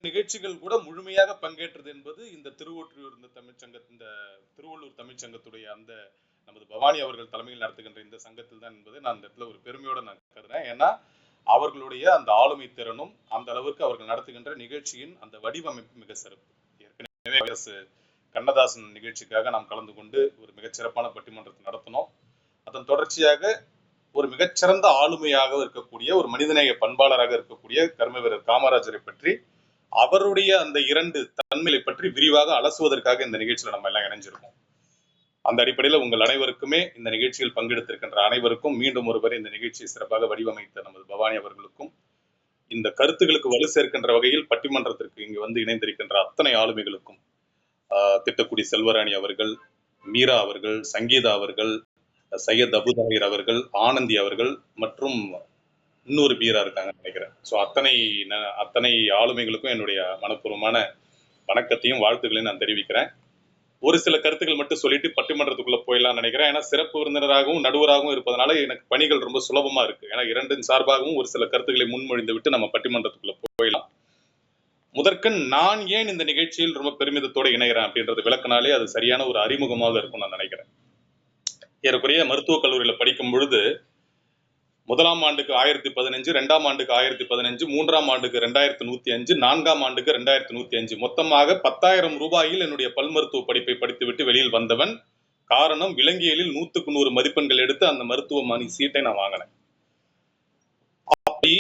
நிகழ்ச்சிகள் கூட முழுமையாக பங்கேற்றது என்பது இந்த திருவள்ளூர் தமிழ்ச்சங்கத்துடைய அந்த நமது பவானி அவர்கள் தலைமையில் நடத்துகின்ற இந்த சங்கத்தில் தான் என்பதை நான் இந்த இடத்துல ஒரு பெருமையோட நான் கருதுறேன். ஏன்னா அவர்களுடைய அந்த ஆளுமை திறனும் அந்த அளவுக்கு அவர்கள் நடத்துகின்ற நிகழ்ச்சியின் அந்த வடிவமைப்பு மிக சிறப்பு. ஏற்கனவே கண்ணதாசன் நிகழ்ச்சிக்காக நாம் கலந்து கொண்டு ஒரு மிகச்சிறப்பான பட்டிமன்றத்தை நடத்தினோம். அதன் தொடர்ச்சியாக ஒரு மிகச்சிறந்த ஆளுமையாக இருக்கக்கூடிய ஒரு மனிதநேய பண்பாளராக இருக்கக்கூடிய கர்ம வீரர் காமராஜரை பற்றி அவருடைய அந்த 2 தன்மைகளை பற்றி விரிவாக அலசுவதற்காக இந்த நிகழ்ச்சியில நம்ம எல்லாம் இணைஞ்சிருக்கோம். அந்த அடிப்படையில் உங்கள் அனைவருக்குமே இந்த நிகழ்ச்சியில் பங்கெடுத்திருக்கின்ற அனைவருக்கும் மீண்டும் ஒருவரை இந்த நிகழ்ச்சியை சிறப்பாக வடிவமைத்த நமது பவானி அவர்களுக்கும் இந்த கருத்துக்களுக்கு வலு சேர்க்கின்ற வகையில் பட்டிமன்றத்திற்கு இங்கு வந்து இணைந்திருக்கின்ற அத்தனை ஆளுமைகளுக்கும் திட்டக்குடி செல்வராணி அவர்கள், மீரா அவர்கள், சங்கீதா அவர்கள், சையத் அபுதாயிர் அவர்கள், ஆனந்தி அவர்கள் மற்றும் இன்னொரு பீரா இருக்காங்கன்னு நினைக்கிறேன். ஸோ அத்தனை ஆளுமைகளுக்கும் என்னுடைய மனப்பூர்வமான வணக்கத்தையும் வாழ்த்துக்களையும் நான் தெரிவிக்கிறேன். ஒரு சில கருத்துக்கள் மட்டும் சொல்லிட்டு பட்டிமன்றத்துக்குள்ள போயிடலாம் நினைக்கிறேன். ஏன்னா சிறப்பு விருந்தினராகவும் நடுவராகவும் இருப்பதனால எனக்கு பணிகள் ரொம்ப சுலபமா இருக்கு. ஏன்னா 2 சார்பாகவும் ஒரு சில கருத்துக்களை முன்மொழிந்து விட்டு நம்ம பட்டிமன்றத்துக்குள்ள போயிடலாம். முதற்கண் நான் ஏன் இந்த நிகழ்ச்சியில் ரொம்ப பெருமிதத்தோடு இணைகிறேன் அப்படின்றது விளக்கினாலே அது சரியான ஒரு அறிமுகமாக இருக்கும் நான் நினைக்கிறேன். ஏறக்குறைய மருத்துவக் கல்லூரியில படிக்கும் பொழுது 1ஆம் ஆண்டுக்கு 1015, 2ஆம் ஆண்டுக்கு 1015, 3ஆம் ஆண்டுக்கு 2105, 4ஆம் ஆண்டுக்கு 2105 மொத்தமாக 10,000 ரூபாயில் என்னுடைய பல் மருத்துவ படிப்பை படித்துவிட்டு வெளியில் வந்தவன். காரணம், விலங்கியலில் 100க்கு 100 மதிப்பெண்கள் எடுத்து அந்த மருத்துவமனை சீட்டை நான் வாங்கினேன். அப்படி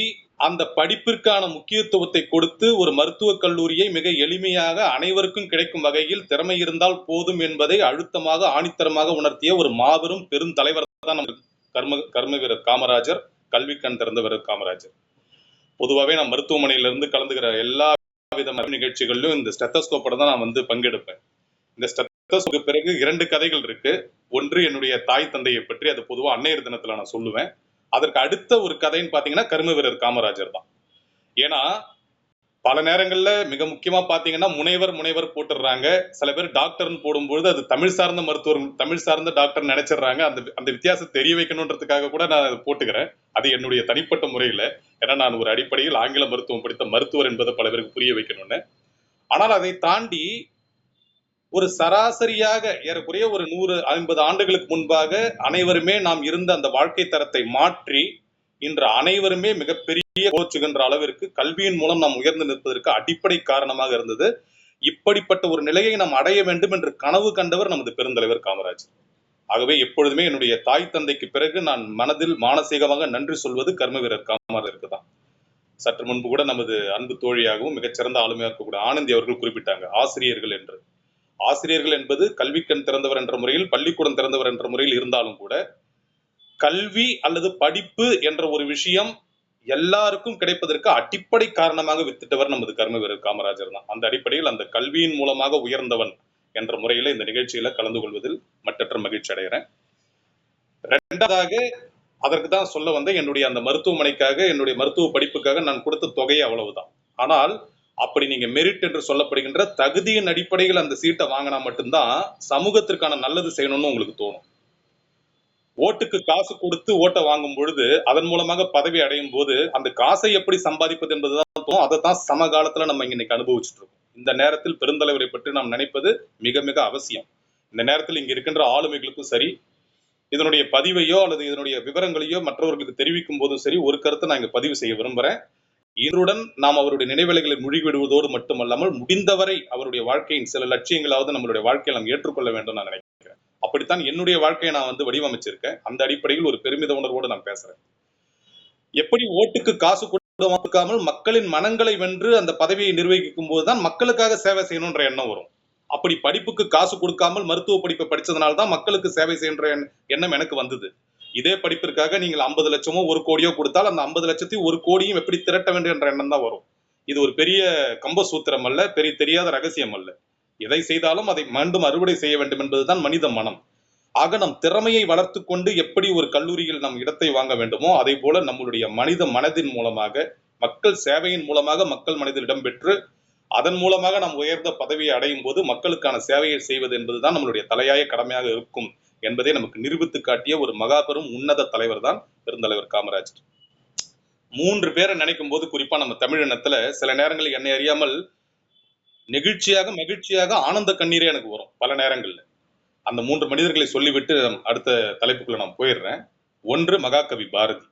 அந்த படிப்பிற்கான முக்கியத்துவத்தை கொடுத்து ஒரு மருத்துவக் கல்லூரியை மிக எளிமையாக அனைவருக்கும் கிடைக்கும் வகையில் திறமை இருந்தால் போதும் என்பதை அழுத்தமாக ஆணித்தரமாக உணர்த்திய ஒரு மாபெரும் பெரும் தலைவர் தான் கர்ம வீரர் காமராஜர், கல்வி கண் திறந்த வீரர் காமராஜர். பொதுவாகவே நான் மருத்துவமனையிலிருந்து கலந்துகிற எல்லா விதமான நிகழ்ச்சிகளிலும் இந்த ஸ்டெத்தஸ்கோப்போட தான் நான் வந்து பங்கெடுப்பேன். இந்த ஸ்டெத்தஸ்கோப்புக்கு பிறகு 2 கதைகள் இருக்கு. ஒன்று என்னுடைய தாய் தந்தையை பற்றி, அது பொதுவாக அன்னையர் தினத்துல நான் சொல்லுவேன். அதற்கு அடுத்த ஒரு கதைன்னு பாத்தீங்கன்னா கர்ம வீரர் காமராஜர் தான். ஏன்னா பல நேரங்கள்ல மிக முக்கியமா பாத்தீங்கன்னா முனைவர் போட்டுடுறாங்க. சில பேர் டாக்டர்னு போடும்பொழுது அது தமிழ் சார்ந்த மருத்துவர், தமிழ் சார்ந்த டாக்டர் நினைச்சிடுறாங்க. அந்த வித்தியாசம் தெரிய வைக்கணுன்றதுக்காக கூட நான் அதை போட்டுக்கிறேன். அது என்னுடைய தனிப்பட்ட முறையில. ஏன்னா நான் ஒரு அடிப்படையில் ஆங்கில மருத்துவம் படித்த மருத்துவர் என்பதை பல பேருக்கு புரிய வைக்கணும்னு. ஆனால் அதை தாண்டி ஒரு சராசரியாக ஏறக்குறைய ஒரு 150 ஆண்டுகளுக்கு முன்பாக அனைவருமே நாம் இருந்த அந்த வாழ்க்கை தரத்தை மாற்றி இன்று அனைவருமே மிகப்பெரிய போற்றுகின்ற அளவிற்கு கல்வியின் மூலம் நாம் உயர்ந்து நிற்பதற்கு அடிப்படை காரணமாக இருந்தது. இப்படிப்பட்ட ஒரு நிலையை நாம் அடைய வேண்டும் என்று கனவு கண்டவர் நமது பெருந்தலைவர் காமராஜர். ஆகவே எப்பொழுதுமே என்னுடைய தாய் தந்தைக்கு பிறகு நான் மனதில் மானசீகமாக நன்றி சொல்வது கர்ம வீரர் காமராஜருக்கு தான். சற்று முன்பு கூட நமது அன்பு தோழியாகவும் மிகச்சிறந்த ஆளுமையாக இருக்கக்கூடிய ஆனந்தி அவர்கள் குறிப்பிட்டாங்க ஆசிரியர்கள் என்று. ஆசிரியர்கள் என்பது கல்வி கண் திறந்தவர் என்ற முறையில், பள்ளிக்கூடம் திறந்தவர் என்ற முறையில் இருந்தாலும் கூட கல்வி அல்லது படிப்பு என்ற ஒரு விஷயம் எல்லாருக்கும் கிடைப்பதற்கு அடிப்படை காரணமாக வித்திட்டவர் நமது கர்ம வீரர் காமராஜர் தான். அந்த அடிப்படையில் அந்த கல்வியின் மூலமாக உயர்ந்தவன் என்ற முறையில இந்த நிகழ்ச்சியில கலந்து கொள்வதில் மற்றற்ற மகிழ்ச்சி அடைகிறேன். 2வதாக அதற்கு தான் சொல்ல வந்த என்னுடைய அந்த மருத்துவமனைக்காக, என்னுடைய மருத்துவ படிப்புக்காக நான் கொடுத்த தொகை அவ்வளவுதான். ஆனால் அப்படி நீங்க மெரிட் என்று சொல்லப்படுகின்ற தகுதியின் அடிப்படையில் அந்த சீட்டை வாங்கினா மட்டும்தான் சமூகத்திற்கான நல்லது செய்யணும்னு உங்களுக்கு தோணும். ஓட்டுக்கு காசு கொடுத்து ஓட்டை வாங்கும் பொழுது அதன் மூலமாக பதவி அடையும் போது அந்த காசை எப்படி சம்பாதிப்பது என்பதுதான் தோணும். அதை தான் சமகாலத்துல நம்ம இன்னைக்கு அனுபவிச்சுட்டு இருக்கோம். இந்த நேரத்தில் பெருந்தலைவரை பற்றி நாம் நினைப்பது மிக மிக அவசியம். இந்த நேரத்தில் இங்க இருக்கின்ற ஆளுமைகளுக்கும் சரி, இதனுடைய பதிவையோ அல்லது இதனுடைய விவரங்களையோ மற்றவர்களுக்கு தெரிவிக்கும் போதும் சரி, ஒரு கருத்தை நான் இங்க பதிவு செய்ய விரும்புறேன். இன்றுடன் நாம் அவருடைய நினைவலைகளை முழுகிவிடுவதோடு மட்டுமல்லாமல் முடிந்தவரை அவருடைய வாழ்க்கையின் சில லட்சியங்களாவது நம்மளுடைய வாழ்க்கையை நாம் ஏற்றுக்கொள்ள வேண்டும் நான் நினைக்கிறேன். அப்படித்தான் என்னுடைய வாழ்க்கையை நான் வந்து வடிவமைச்சிருக்கேன். அந்த அடிப்படையில் ஒரு பெருமித உணர்வோடு நான் பேசுறேன். எப்படி ஓட்டுக்கு காசு கொடுக்காமல் மக்களின் மனங்களை வென்று அந்த பதவியை நிர்வகிக்கும் போதுதான் மக்களுக்காக சேவை செய்யணும்ன்ற எண்ணம் வரும். அப்படி படிப்புக்கு காசு கொடுக்காமல் மருத்துவ படிப்பை படிச்சதுனால்தான் மக்களுக்கு சேவை செய்யன்ற எண்ணம் எனக்கு வந்தது. இதே படிப்பிற்காக நீங்கள் 50 லட்சமோ 1 கோடியோ கொடுத்தால் அந்த 50 லட்சத்தையும் 1 கோடியும் எப்படி திரட்ட வேண்டும் என்ற எண்ணம் தான் வரும். இது ஒரு பெரிய கம்ப சூத்திரம் அல்ல, பெரிய தெரியாத ரகசியம் அல்ல. எதை செய்தாலும் அதை மீண்டும் அறுவடை செய்ய வேண்டும் என்பதுதான் மனித மனம். ஆக நம் திறமையை வளர்த்து கொண்டு எப்படி ஒரு கல்லூரியில் நம் இடத்தை வாங்க வேண்டுமோ அதே போல நம்மளுடைய மனித மனதின் மூலமாக, மக்கள் சேவையின் மூலமாக மக்கள் மனதில் இடம்பெற்று அதன் மூலமாக நாம் உயர்ந்த பதவியை அடையும் போது மக்களுக்கான சேவையை செய்வது என்பதுதான் நம்மளுடைய தலையாய கடமையாக இருக்கும் என்பதை நமக்கு நிரூபித்து காட்டிய ஒரு மகாபெரும் உன்னத தலைவர் தான் பெருந்தலைவர் காமராஜர். 3 பேரை நினைக்கும் போது குறிப்பா நம்ம தமிழினத்துல சில நேரங்களில் என்னை அறியாமல் நெகிழ்ச்சியாக மகிழ்ச்சியாக ஆனந்த கண்ணீரே எனக்கு வரும் பல நேரங்கள்ல. அந்த 3 மனிதர்களை சொல்லிவிட்டு அடுத்த தலைப்புக்குள்ள நான் போயிடுறேன். 1 மகாகவி பாரதி.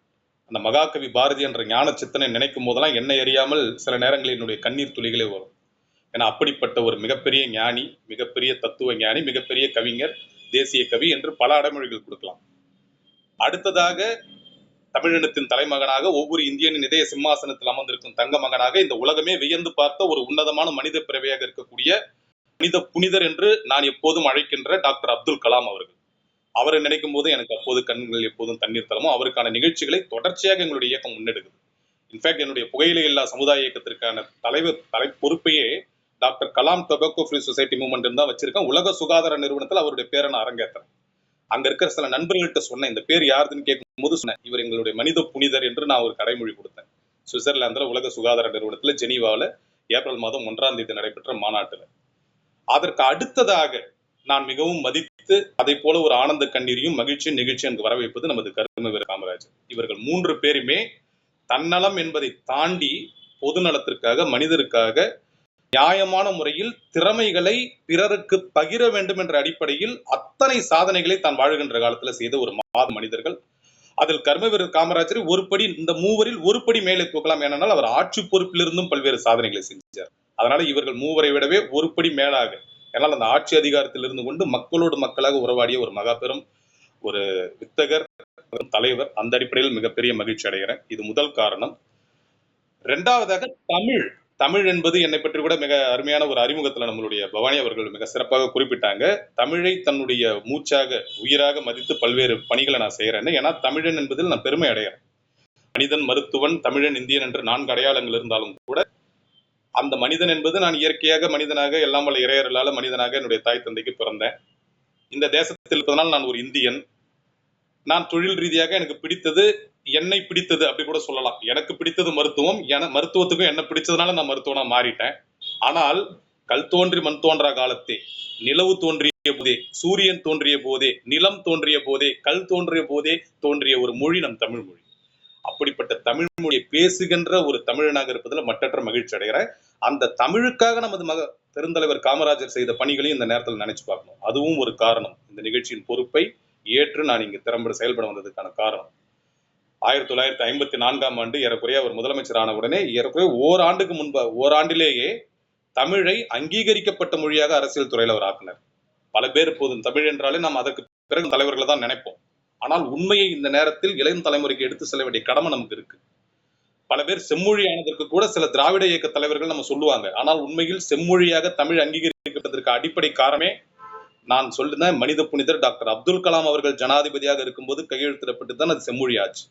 அந்த மகாகவி பாரதி என்ற ஞான சித்தனை நினைக்கும் போதெல்லாம் என்னை அறியாமல் சில நேரங்களில் என்னுடைய கண்ணீர் துளிகளே வரும். ஏன்னா அப்படிப்பட்ட ஒரு மிகப்பெரிய ஞானி, மிகப்பெரிய தத்துவ ஞானி, மிகப்பெரிய கவிஞர், தேசிய கவி என்று பல அடைமொழிகள் கொடுக்கலாம். அடுத்ததாக தமிழினத்தின் தலைமகனாக ஒவ்வொரு இந்தியனின் இதய சிம்மாசனத்தில் அமர்ந்திருக்கும் தங்க மகனாக இந்த உலகமே வியந்து பார்த்த ஒரு உன்னதமான மனித பிறவியாக இருக்கக்கூடிய மனித புனிதர் என்று நான் எப்போதும் அழைக்கின்ற டாக்டர் அப்துல் கலாம் அவர்கள். அவரை நினைக்கும் போது எனக்கு அப்போது கண்கள் எப்போதும் தண்ணீர் தரமும். அவருக்கான நிகழ்ச்சிகளை தொடர்ச்சியாக எங்களுடைய இயக்கம் முன்னெடுக்குது. இன்ஃபேக்ட் என்னுடைய புகையிலை இல்லா சமுதாய இயக்கத்திற்கான தலை பொறுப்பையே doctor Kalam tobacco free society movement தான் வச்சிருக்கேன். உலக சுகாதார நிறுவனத்தில் அவருடைய பேரை நான் அரங்கேற்றேன். அங்க இருக்கிற சில நண்பர்கள்ட்ட சொன்னேன், இந்த பேர் யாருன்னு கேட்கும்போது சொன்னேன், இவர் எங்களுடைய மனித புனிதர் என்று நான் ஒரு கடைமொழி கொடுத்தேன். சுவிட்சர்லாந்துல உலக சுகாதார நிறுவனத்துல ஜெனீவாவில் ஏப்ரல் மாதம் 1ஆம் தேதி நடைபெற்ற மாநாட்டுல. அதற்கு அடுத்ததாக நான் மிகவும் மதித்து அதை போல ஒரு ஆனந்த கண்ணீரையும் மகிழ்ச்சியும் நிகழ்ச்சி எனக்கு வர வைப்பது நமது கர்மவீரர் காமராஜர். இவர்கள் 3 பேருமே தன்னலம் என்பதை தாண்டி பொது நலத்திற்காக, மனிதருக்காக நியாயமான முறையில் திறமைகளை பிறருக்கு பகிர வேண்டும் என்ற அடிப்படையில் அத்தனை சாதனைகளை தான் வாழ்கின்ற காலத்துல செய்த ஒரு மனிதர்கள். அதில் கர்மவீரர் காமராஜரை ஒருபடி, இந்த மூவரில் ஒருபடி மேலே தூக்கலாம். ஏனென்றால் அவர் ஆட்சி பொறுப்பிலிருந்தும் பல்வேறு சாதனைகளை செஞ்சார். அதனால இவர்கள் மூவரை விடவே ஒருபடி மேலாக, ஏன்னால் அந்த ஆட்சி அதிகாரத்தில் இருந்து கொண்டு மக்களோடு மக்களாக உறவாடிய ஒரு மகாபெரும் ஒரு வித்தகர், தலைவர். அந்த அடிப்படையில் மிகப்பெரிய மகிழ்ச்சி அடைகிறேன். இது முதல் காரணம். 2வதாக தமிழ் என்பது என்னை பற்றி கூட மிக அருமையான ஒரு அறிமுகத்துல நம்மளுடைய பவானி அவர்கள் மிக சிறப்பாக குறிப்பிட்டாங்க. தமிழை தன்னுடைய மூச்சாக, உயிராக மதித்து பல்வேறு பணிகளை நான் செய்யறேன்னு. ஏன்னா தமிழன் என்பதில் நான் பெருமை அடைகிறேன். மனிதன், மருத்துவன், தமிழன், இந்தியன் என்று 4 அடையாளங்கள் இருந்தாலும் கூட அந்த மனிதன் என்பது நான் இயற்கையாக மனிதனாக, எல்லாம் வல்ல இறையர்களால மனிதனாக என்னுடைய தாய் தந்தைக்கு பிறந்தேன். இந்த தேசத்தில் இருப்பதனால் நான் ஒரு இந்தியன். நான் தொழில் ரீதியாக எனக்கு பிடித்தது, என்னை பிடித்தது அப்படி கூட சொல்லலாம். எனக்கு பிடித்தது மருத்துவம். மருத்துவத்துக்கும் என்ன பிடிச்சதுனால நான் மருத்துவனா மாறிட்டேன். ஆனால் கல் தோன்றி மண் தோன்றா காலத்தே, நிலவு தோன்றிய போதே, சூரியன் தோன்றிய போதே, நிலம் தோன்றிய போதே, கல் தோன்றிய போதே தோன்றிய ஒரு மொழி நம் தமிழ் மொழி. அப்படிப்பட்ட தமிழ் மொழியை பேசுகின்ற ஒரு தமிழனாக இருப்பதில் மற்றற்ற மகிழ்ச்சி அடைகிறேன். அந்த தமிழுக்காக நமது பெருந்தலைவர் காமராஜர் செய்த பணிகளையும் இந்த நேரத்தில் நினைச்சு பார்க்கணும். அதுவும் ஒரு காரணம். இந்த நிகழ்ச்சியின் பொறுப்பை ஏற்று நான் இங்கு திறம்பட செயல்பட வந்ததுக்கான காரணம். 1954ஆம் ஆண்டு ஏறக்குறைய அவர் முதலமைச்சரான உடனே ஏறக்குறைய ஓராண்டுக்கு முன்பு, ஓராண்டிலேயே தமிழை அங்கீகரிக்கப்பட்ட மொழியாக அரசியல் துறையில் அவர் ஆக்கினார். பல பேர் இப்போதும் தமிழ் என்றாலே நாம் அதற்கு பிறகு தலைவர்களை தான் நினைப்போம். ஆனால் உண்மையை இந்த நேரத்தில் இளைய தலைமுறைக்கு எடுத்து செல்ல வேண்டிய கடமை நமக்கு இருக்கு. பல பேர் செம்மொழியானதற்கு கூட சில திராவிட இயக்க தலைவர்கள் நம்ம சொல்லுவாங்க. ஆனால் உண்மையில் செம்மொழியாக தமிழ் அங்கீகரிக்கப்பட்டதற்கு அடிப்படை காரணமே நான் சொல்லுன மனித புனிதர் டாக்டர் அப்துல் கலாம் அவர்கள் ஜனாதிபதியாக இருக்கும்போது கையெழுத்திடப்பட்டு தான் அது செம்மொழி ஆச்சு.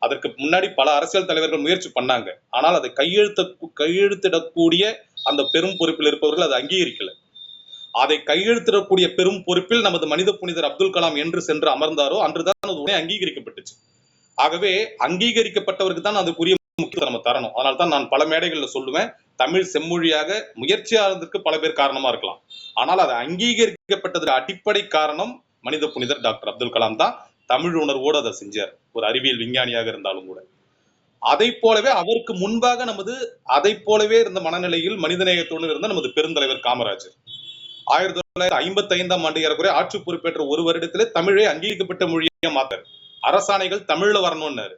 அதற்கு முன்னாடி பல அரசியல் தலைவர்கள் முயற்சி பண்ணாங்க. ஆனால் அதை கையெழுத்திடக்கூடிய அந்த பெரும் பொறுப்பில் இருப்பவர்கள் அதை அங்கீகரிக்கல. அதை கையெழுத்திடக்கூடிய பெரும் பொறுப்பில் நமது மனித புனிதர் அப்துல் கலாம் என்று சென்று அமர்ந்தாரோ அன்றுதான் அது உடனே அங்கீகரிக்கப்பட்டுச்சு. ஆகவே அங்கீகரிக்கப்பட்டவருக்கு தான் அதுக்குரிய முக்கியத்துவம் நம்ம தரணும். அதனால தான் நான் பல மேடைகள்ல சொல்லுவேன், தமிழ் செம்மொழியாக முயற்சியாளருக்கு பல பேர் காரணமா இருக்கலாம். ஆனால் அது அங்கீகரிக்கப்பட்டதுக்கு அடிப்படை காரணம் மனித புனிதர் டாக்டர் அப்துல் கலாம் தான். தமிழ் உணர்வோடு அதை செஞ்சார். ஒரு அறிவியல் விஞ்ஞானியாக இருந்தாலும் கூட. அதை போலவே அவருக்கு முன்பாக அதை போலவே இருந்த மனநிலையில் மனிதநேயத்தோடு இருந்த நமது பெருந்தலைவர் காமராஜர் 1955ஆம் ஆண்டு ஏறக்குறைய ஆட்சி பொறுப்பேற்ற ஒரு வருடத்திலே தமிழை அங்கீகரிக்கப்பட்ட மொழியை மாத்தார். அரசாணைகள் தமிழ்ல வரணும்னாரு.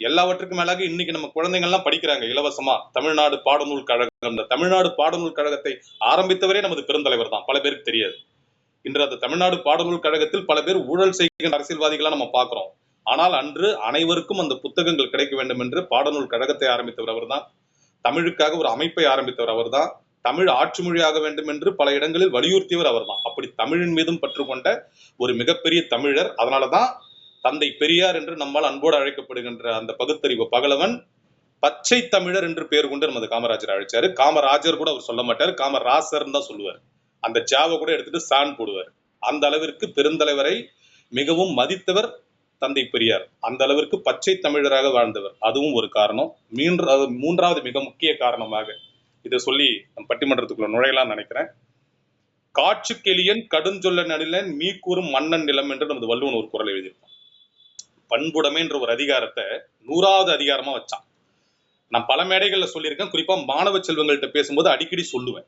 எல்லாவற்றுக்கும் மேலாக இன்னைக்கு நம்ம குழந்தைகள் எல்லாம் படிக்கிறாங்க இலவசமா தமிழ்நாடு பாடநூல் கழகம். இந்த தமிழ்நாடு பாடநூல் கழகத்தை ஆரம்பித்தவரே நமது பெருந்தலைவர் தான். பல பேருக்கு தெரியாது. இன்று அந்த தமிழ்நாடு பாடநூல் கழகத்தில் பல பேர் ஊழல் செய்கின்ற அரசியல்வாதிகளா நம்ம பார்க்கிறோம். ஆனால் அன்று அனைவருக்கும் அந்த புத்தகங்கள் கிடைக்க வேண்டும் என்று பாடநூல் கழகத்தை ஆரம்பித்தவர் அவர் தான். தமிழுக்காக ஒரு அமைப்பை ஆரம்பித்தவர் அவர் தான். தமிழ் ஆட்சி மொழியாக வேண்டும் என்று பல இடங்களில் வலியுறுத்தியவர் அவர் தான். அப்படி தமிழின் மீதும் பற்று கொண்ட ஒரு மிகப்பெரிய தமிழர். அதனாலதான் தந்தை பெரியார் என்று நம்மால் அன்போடு அழைக்கப்படுகின்ற அந்த பகுத்தறிவு பகலவன் பச்சை தமிழர் என்று பெயர் கொண்டு நமது காமராஜர் அழைச்சாரு. காமராஜர் கூட அவர் சொல்ல மாட்டார், காமராசர் தான் சொல்லுவார். அந்த ஜாவை கூட எடுத்துட்டு சான் போடுவார். அந்த அளவிற்கு பெருந்தலைவரை மிகவும் மதித்தவர் தந்தை பெரியார். அந்த அளவிற்கு பச்சை தமிழராக வாழ்ந்தவர். அதுவும் ஒரு காரணம். மூன்றாவது மிக முக்கிய காரணமாக இதை சொல்லி நம் பட்டிமன்றத்துக்குள்ள நுழையலாம் நினைக்கிறேன். காட்சிக்கெளியன் கடுஞ்சொல்ல நடிலன் மீ கூறும் மன்னன் நிலம் என்று நமது வள்ளுவன் ஒரு குறள் எழுதியிருப்பான். பண்புடைமை என்ற ஒரு அதிகாரத்தை 100வது அதிகாரமா வச்சான். நான் பல மேடைகள்ல சொல்லியிருக்கேன். குறிப்பா மாணவ செல்வங்கள்ட்ட பேசும்போது அடிக்கடி சொல்லுவேன்.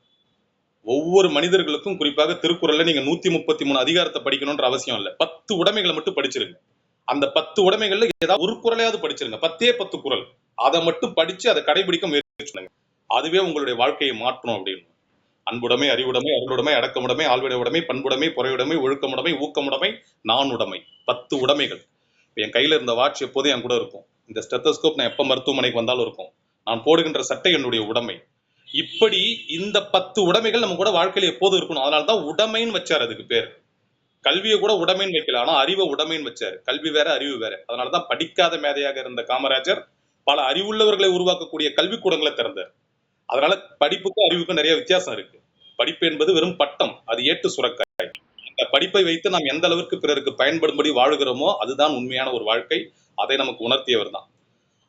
ஒவ்வொரு மனிதர்களுக்கும் குறிப்பாக திருக்குறள்ல நீங்க 133 அதிகாரத்தை படிக்கணும்ன்ற அவசியம் இல்ல. 10 உடைமைகளை மட்டும் படிச்சிருங்க. அந்த 10 உடைமைகள்ல ஏதாவது ஒரு குறளையாவது படிச்சிருங்க. 10 குறள். அதை மட்டும் படிச்சு அதை கடைபிடிக்க முயற்சி பண்ணுங்க. அதுவே உங்களுடைய வாழ்க்கையை மாற்றணும் அப்படின்னு. அன்புடைமை, அறிவுடைமை, அருளுடைமை, அடக்கமுடைமை, ஆள்விட உடைமை, பண்புடைமை, பொறையுடைமை, ஒழுக்கமுடைமை, ஊக்கமுடைமை, நாணுடைமை. 10 உடைமைகள். என் கையில இருந்த வாட்ச் எப்போதும் என் கூட இருக்கும். இந்த ஸ்டெத்தோஸ்கோப் நான் எப்ப மருத்துவமனைக்கு வந்தாலும் இருக்கும். நான் போடுகின்ற சட்டை என்னுடைய உடைமை. இப்படி இந்த 10 உடைமைகள் நம்ம கூட வாழ்க்கையில எப்போதும் இருக்கணும். அதனாலதான் உடைமைன்னு வச்சார் அதுக்கு பேர். கல்வியை கூட உடைமைன்னு வைக்கல. ஆனா அறிவை உடைமைன்னு வச்சாரு. கல்வி வேற, அறிவு வேற. அதனாலதான் படிக்காத மேதையாக இருந்த காமராஜர் பல அறிவுள்ளவர்களை உருவாக்கக்கூடிய கல்விக்கூடங்களை திறந்தார். அதனால படிப்புக்கும் அறிவுக்கும் நிறைய வித்தியாசம் இருக்கு. படிப்பு என்பது வெறும் பட்டம். அது ஏட்டு சுரக்காய். அந்த படிப்பை வைத்து நாம் எந்த அளவிற்கு பிறருக்கு பயன்படும்படி வாழுகிறோமோ அதுதான் உண்மையான ஒரு வாழ்க்கை. அதை நமக்கு உணர்த்தியவர் தான்.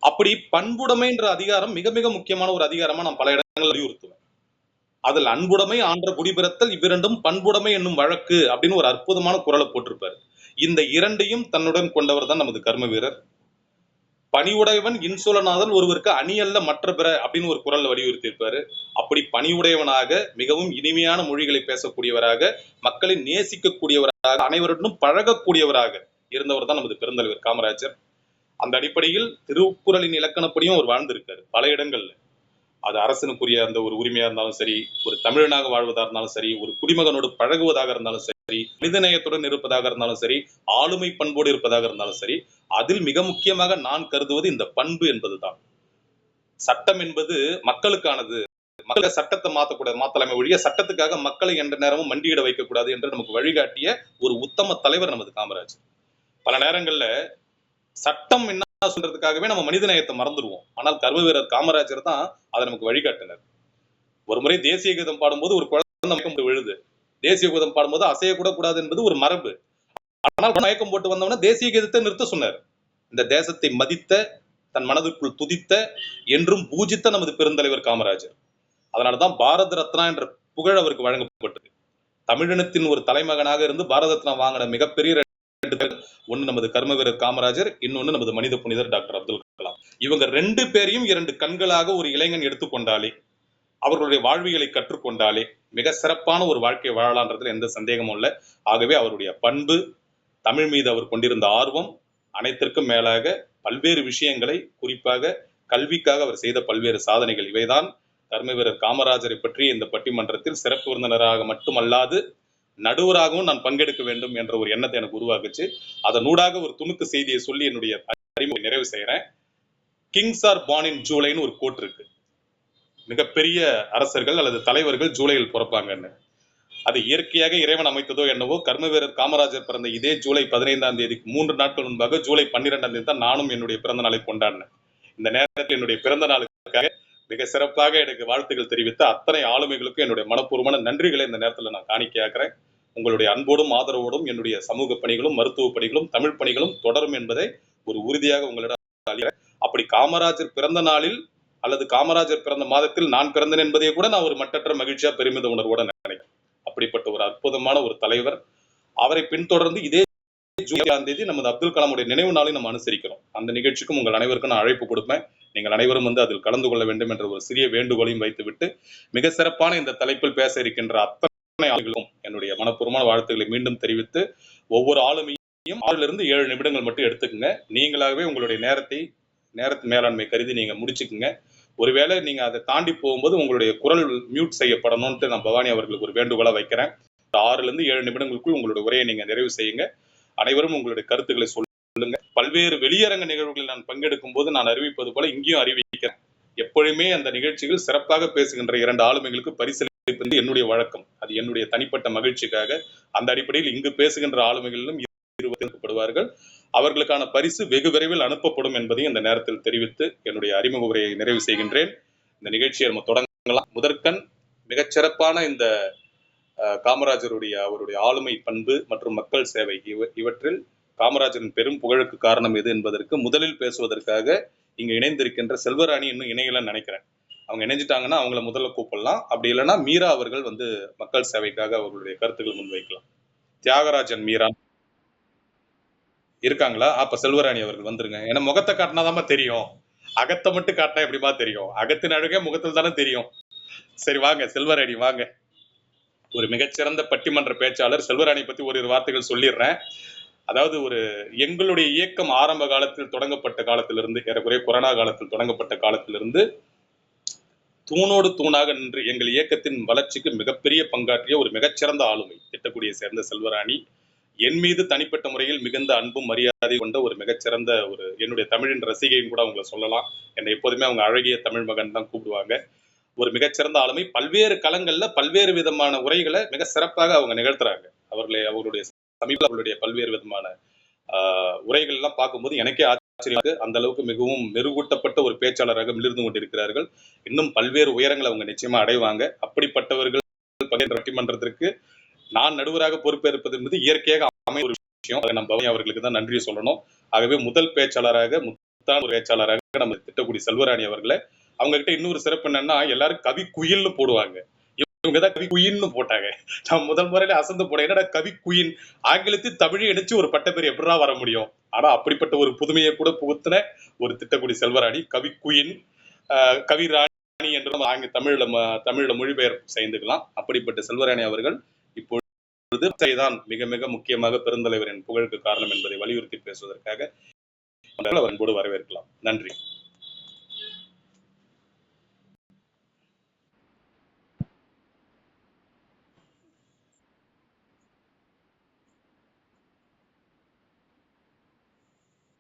அப்படி பண்புடைமைன்ற அதிகாரம் மிக மிக முக்கியமான ஒரு அதிகாரமா நான் பல இடங்கள் வலியுறுத்துவேன். அதில் அன்புடைமை ஆன்ற குடிபிறத்தல் இவ்விரண்டும் பண்புடைமை என்னும் வழக்கு அப்படின்னு ஒரு அற்புதமான குறளை போட்டிருப்பாரு. இந்த இரண்டையும் தன்னுடன் கொண்டவர் தான் நமது கர்ம வீரர். பணிவுடையவன் இன்சொலநாதன் ஒருவருக்கு அணியல்ல மற்ற பிற அப்படின்னு ஒரு குறள்ல வலியுறுத்தி இருப்பாரு. அப்படி பணிவுடையவனாக மிகவும் இனிமையான மொழிகளை பேசக்கூடியவராக மக்களை நேசிக்கக்கூடியவராக அனைவருடனும் பழகக்கூடியவராக இருந்தவர் தான் நமது பெருந்தலைவர் காமராஜர். அந்த அடிப்படையில் திருக்குறளின் இலக்கணப்படியும் அவர் வாழ்ந்திருக்காரு பல இடங்கள்ல. அது அரசனுக்குரிய அந்த ஒரு உரிமையா இருந்தாலும் சரி, ஒரு தமிழனாக வாழ்வதா இருந்தாலும் சரி, ஒரு குடிமகனோடு பழகுவதாக இருந்தாலும் சரி, மனிதநேயத்துடன் இருப்பதாக இருந்தாலும் சரி, ஆளுமை பண்போடு இருப்பதாக இருந்தாலும் சரி, அதில் மிக முக்கியமாக நான் கருதுவது இந்த பண்பு என்பதுதான். சட்டம் என்பது மக்களுக்கானது. மக்கள் சட்டத்தை மாத்தலாமே ஒழிய சட்டத்துக்காக மக்களை என்ற நேரமும் மண்டியிட வைக்கக்கூடாது என்று நமக்கு வழிகாட்டிய ஒரு உத்தம தலைவர் நமது காமராஜர். பல நேரங்கள்ல சட்டம் என்ன சொல்றதுக்காகவே நம்ம மனித நேயத்தை மறந்துடுவோம். ஆனால் கர்ம வீரர் காமராஜர் தான் அதை நமக்கு வழிகாட்டினர். ஒரு முறை தேசிய கீதம் பாடும்போது ஒரு குழந்தை மயக்கம் விழுது. தேசிய கீதம் பாடும்போது அசையக்கூட கூடாது என்பது ஒரு மரபு. ஆனால் மயக்கம் போட்டு வந்தவன தேசிய கீதத்தை நிறுத்த சொன்னார். இந்த தேசத்தை மதித்த, தன் மனதுக்குள் துதித்த, என்றும் பூஜித்த நமது பெருந்தலைவர் காமராஜர். அதனாலதான் பாரத ரத்னா என்ற புகழ் அவருக்கு வழங்கப்பட்டது. தமிழினத்தின் ஒரு தலைமகனாக இருந்து பாரத ரத்னா வாங்கின மிகப்பெரிய ஒன்னு நமது கர்ம வீரர் காமராஜர், இன்னொன்னு நமது மனித புனிதர் டாக்டர் அப்துல் கலாம். இவங்க 2 பேரையும் 2 கண்களாக ஒரு இளைஞன் எடுத்துக்கொண்டாலே, அவர்களுடைய வாழ்வியலை கற்றுக்கொண்டாலே மிக சிறப்பான ஒரு வாழ்க்கை வாழலான்றதுல எந்த சந்தேகமும் இல்லை. ஆகவே அவருடைய பண்பு, தமிழ் மீது அவர் கொண்டிருந்த ஆர்வம், அனைத்திற்கும் மேலாக பல்வேறு விஷயங்களை, குறிப்பாக கல்விக்காக அவர் செய்த பல்வேறு சாதனைகள், இவைதான் கர்ம வீரர் காமராஜரை பற்றி இந்த பட்டிமன்றத்தில் சிறப்பு விருந்தினராக மட்டுமல்லாது நடுவராகவும் நான் பங்கெடுக்க வேண்டும் என்ற ஒரு எண்ணத்தை எனக்கு உருவாக்குச்சு. அதனூடாக ஒரு துணுக்கு செய்தியை சொல்லி என்னுடைய அறிமுகம் நிறைவு செய்யறேன். கிங்ஸ் ஆர் பார்ன் இன் ஜூலைன்னு ஒரு கோட் இருக்கு. மிகப்பெரிய அரசர்கள் அல்லது தலைவர்கள் ஜூலையில் பிறப்பாங்கன்னு. அது இயற்கையாக இறைவன் அமைத்ததோ என்னவோ, கர்ம வீரர் காமராஜர் பிறந்த இதே ஜூலை 15ஆம் தேதிக்கு 3 நாட்கள் முன்பாக ஜூலை 12ஆம் தேதி தான் நானும் என்னுடைய பிறந்த நாளை கொண்டாடினேன். இந்த நேரத்தில் என்னுடைய பிறந்த நாளுக்காக மிக சிறப்பாக எனக்கு வாழ்த்துக்கள் தெரிவித்த அத்தனை ஆளுமைகளுக்கும் என்னுடைய மனப்பூர்வமான நன்றிகளை இந்த நேரத்தில் நான் காணிக்கையாக்குறேன். உங்களுடைய அன்போடும் ஆதரவோடும் என்னுடைய சமூக பணிகளும், மருத்துவ பணிகளும், தமிழ் பணிகளும் தொடரும் என்பதை ஒரு உறுதியாக உங்களிடம் அளிக்கிறேன். அப்படி காமராஜர் பிறந்த நாளில் அல்லது காமராஜர் பிறந்த மாதத்தில் நான் பிறந்தேன் என்பதையே கூட நான் ஒரு மட்டற்ற மகிழ்ச்சியா, பெருமித உணர்வோட நினைக்கிறேன். அப்படிப்பட்ட ஒரு அற்புதமான ஒரு தலைவர். அவரை பின்தொடர்ந்து இதே ஜூலை 7ஆம் தேதி நமது அப்துல் கலாமுடைய நினைவு நாளை நம்ம அனுசரிக்கிறோம். அந்த நிகழ்ச்சிக்கும் உங்கள் அனைவருக்கும் நான் அழைப்பு கொடுப்பேன். நீங்கள் அனைவரும் அதில் கலந்து கொள்ள வேண்டும் என்ற ஒரு சிறிய வேண்டுகோளையும் வைத்துவிட்டு, மிக சிறப்பான இந்த தலைப்பில் பேச இருக்கின்ற அத்தனை ஆளுகளுக்கும் என்னுடைய மனப்பூர்வமான வாழ்த்துக்களை மீண்டும் தெரிவித்து, ஒவ்வொரு ஆளுமையும் 6 to 7 நிமிடங்கள் மட்டும் எடுத்துக்கங்க. நீங்களாகவே உங்களுடைய நேரத்து மேலாண்மை கருதி நீங்க முடிச்சுக்குங்க. ஒருவேளை நீங்க அதை தாண்டி போகும்போது உங்களுடைய குரல் மியூட் செய்யப்படணும்ட்டு நான் பவானி அவர்களுக்கு ஒரு வேண்டுகோளா வைக்கிறேன். 6 to 7 நிமிடங்களுக்குள் உங்களுடைய உரையை நீங்க நிறைவு செய்யுங்க. அனைவரும் உங்களுடைய கருத்துக்களை சொல்லுங்க. பல்வேறு வெளியரங்க நிகழ்வுகளில் நான் பங்கெடுக்கும் போது நான் அறிவிப்பது போல இங்கேயும் அறிவிக்கிறேன். எப்பொழுதுமே அந்த நிகழ்ச்சிகள் சிறப்பாக பேசுகின்ற 2 ஆளுமைகளுக்கு பரிசளிப்பது என்னுடைய வழக்கம். அது என்னுடைய தனிப்பட்ட மகிழ்ச்சிக்காக. அந்த அடிப்படையில் இங்கு பேசுகின்ற ஆளுமைகளிலும் தேர்ந்தெடுக்கப்படுவார்கள். அவர்களுக்கான பரிசு வெகு விரைவில் அனுப்பப்படும் என்பதையும் இந்த நேரத்தில் தெரிவித்து என்னுடைய அறிமுக உரையை நிறைவு செய்கின்றேன். இந்த நிகழ்ச்சியை நம்ம தொடங்கலாம். முதற்கண் மிகச்சிறப்பான இந்த காமராஜருடைய அவருடைய ஆளுமை பண்பு மற்றும் மக்கள் சேவை இவற்றில் காமராஜரின் பெரும் புகழுக்கு காரணம் எது என்பதற்கு முதலில் பேசுவதற்காக இங்க இணைந்திருக்கின்ற செல்வராணி இன்னும் இணையலன்னு நினைக்கிறேன். அவங்க இணைஞ்சிட்டாங்கன்னா அவங்கள முதல்ல கூப்பிடலாம். அப்படி இல்லைன்னா மீரா அவர்கள் மக்கள் சேவைக்காக அவர்களுடைய கருத்துக்கள் முன்வைக்கலாம். தியாகராஜன் மீரா இருக்காங்களா? அப்ப செல்வராணி அவர்கள் வந்துருங்க. ஏன்னா முகத்தை காட்டினாதான் தெரியும். அகத்தை மட்டும் காட்டினா எப்படிமா தெரியும்? அகத்தின் அழகே முகத்தில் தானே தெரியும். சரி வாங்க செல்வராணி வாங்க. ஒரு மிகச்சிறந்த பட்டிமன்ற பேச்சாளர். செல்வராணி பத்தி ஒரு வார்த்தைகள் சொல்லிடுறேன். அதாவது எங்களுடைய இயக்கம் ஆரம்ப காலத்தில் தொடங்கப்பட்ட காலத்திலிருந்து, ஏறக்குறைய கொரோனா காலத்தில் தொடங்கப்பட்ட காலத்திலிருந்து தூணோடு தூணாக நின்று எங்கள் இயக்கத்தின் வளர்ச்சிக்கு மிகப்பெரிய பங்காற்றிய ஒரு மிகச்சிறந்த ஆளுமை திட்டக்குடியை சேர்ந்த செல்வராணி. என் மீது தனிப்பட்ட முறையில் மிகுந்த அன்பும் மரியாதை கொண்ட ஒரு மிகச்சிறந்த என்னுடைய தமிழின் ரசிகைன்னு கூட அவங்களை சொல்லலாம். என்னை எப்போதுமே அவங்க அழகிய தமிழ் மகன் தான் கூப்பிடுவாங்க. ஒரு மிகச்சிறந்த ஆளுமை. பல்வேறு களங்கள்ல பல்வேறு விதமான உரைகளை மிக சிறப்பாக அவங்க நிகழ்த்துறாங்க. அவருடைய சமீப அவர்களுடைய பல்வேறு விதமான உரைகள் எல்லாம் பார்க்கும்போது எனக்கே ஆச்சரியம். அந்த அளவுக்கு மிகவும் மெருகூட்டப்பட்ட ஒரு பேச்சாளராக மிளிர்ந்து கொண்டிருக்கிறார்கள். இன்னும் பல்வேறு உயரங்களை அவங்க நிச்சயமா அடைவாங்க. அப்படிப்பட்டவர்கள் பட்டிமன்றத்திற்கு நான் நடுவராக பொறுப்பேற்பது என்பது இயற்கையாக அமைய ஒரு விஷயம். அதை நம்ம பவனி அவர்களுக்கு தான் நன்றி சொல்லணும். ஆகவே முதல் பேச்சாளராக முத்தான ஒரு பேச்சாளராக நம்ம திட்டக்குடி செல்வராணி அவர்களை. அவங்க கிட்ட இன்னொரு சிறப்பு என்னன்னா எல்லாரும் கவி குயில்னு போடுவாங்க. இவங்கதான் கவி குயின்னு போட்டாங்க. நான் முதல் முறையில அசந்து போனேன். என்னடா கவி குயின், ஆங்கிலத்தில் தமிழை இணைச்சு ஒரு பட்டப்பேர் எப்படா வர முடியும்? ஆனா அப்படிப்பட்ட ஒரு புதுமையை கூட புகுத்தின ஒரு திட்டக்குடி செல்வராணி. கவி குயின், கவி ராணி என்று நம்ம தமிழ்ல மொழிபெயர் செய்துக்கலாம். அப்படிப்பட்ட செல்வராணி அவர்கள் இப்பொழுது தான் மிக மிக முக்கியமாக பெருந்தலைவரின் புகழுக்கு காரணம் என்பதை வலியுறுத்தி பேசுவதற்காக அன்போடு வரவேற்கலாம். நன்றி.